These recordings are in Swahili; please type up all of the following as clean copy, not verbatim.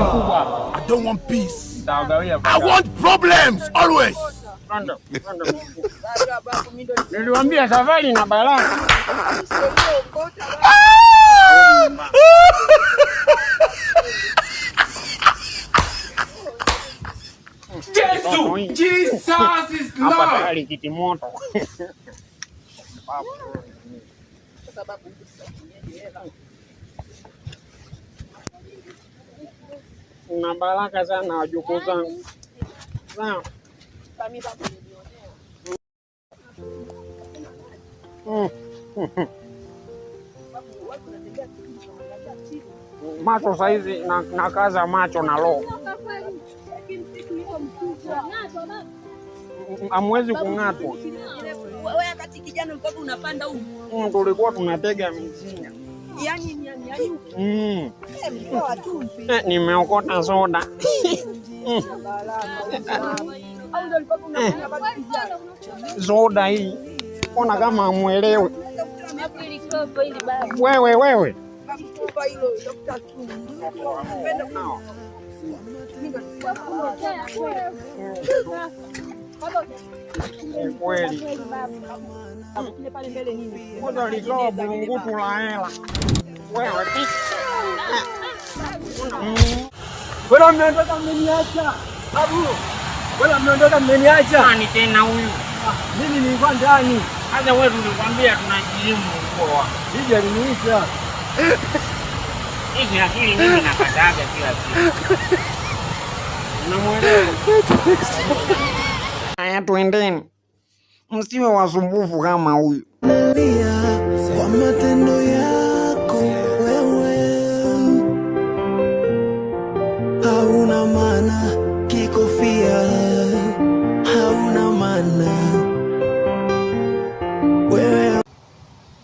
mkubwa. I don't want peace. Nitawagawia. I want problems always. Niliwaambia safari na baraka. Jesus is Lord. Kiti moto. Una baraka sana wajukuu zangu. Sawa. Macho saizi na kaza macho na roho. Hamwezi kung'atwa. Wewe wakati kijana mpaka unapanda huko. Tulikuwa tunatega mizinga. Yaani nimeokota soda. Soda hii. Ona kama hamuelewi. Wewe. Kweli. Ngoja litoa bulungutu la hela. Wewe Bwana mmeondoka mmeniacha. Babu. Bwana mmeondoka mmeniacha. Nani tena huyu? Mimi nilikuwa ndani. Hata wewe tulikwambia tunajimu kwa. Bibi aliniita. Hizi akili mimi nakataga kila siku. Unamuelewa? Haya tuendeni. Msiwe wasumbufu kama huyu. Kwa matendo yako wewe hauna maana, kikofia hauna maana wewe.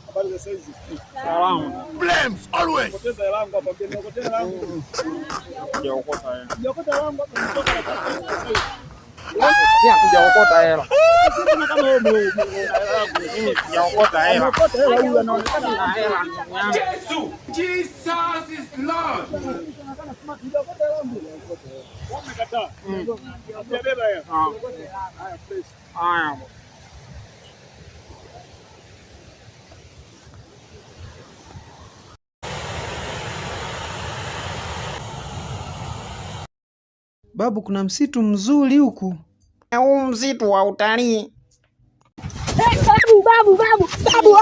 Habari za saizi? Salamu. Problems always. Poteza langu hapa, poteza langu. Sijaokota hela. Sijaokota langu hapa, nitoka na pesa. Sijaokota hela. Sasa kama wewe Mimi sijaokota hela. umeokota hela, huyu anaonekana Na hela. Jesus is Lord. sijaokota langu. Umekataa. Beba hela. Haya, fresh. Haya. Babu, kuna msitu mzuri huku. Huu msitu wa utalii. Babu, babu, babu, babu,